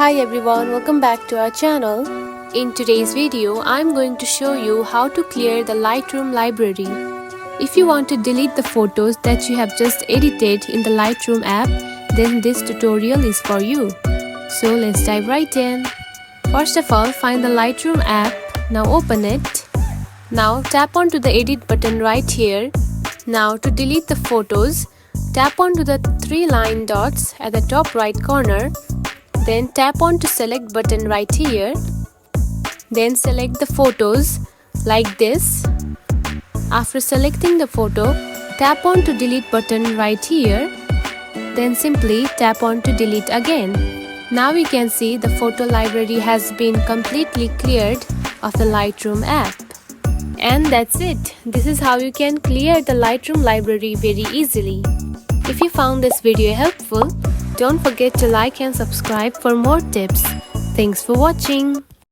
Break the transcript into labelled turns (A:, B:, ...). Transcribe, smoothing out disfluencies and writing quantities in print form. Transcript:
A: Hi everyone, welcome back to our channel. In today's video, I'm going to show you how to clear the Lightroom library. If you want to delete the photos that you have just edited in the Lightroom app, then this tutorial is for you. So let's dive right in. First of all, find the Lightroom app. Now open it. Now tap onto the edit button right here. Now to delete the photos, tap onto the three line dots at the top right corner. Then tap on to select button right here. Then select the photos like this. After selecting the photo, tap on to delete button right here. Then simply tap on to delete again. Now we can see the photo library has been completely cleared of the Lightroom app. And that's it. This is how you can clear the Lightroom library very easily. If you found this video helpful, don't forget to like and subscribe for more tips. Thanks for watching.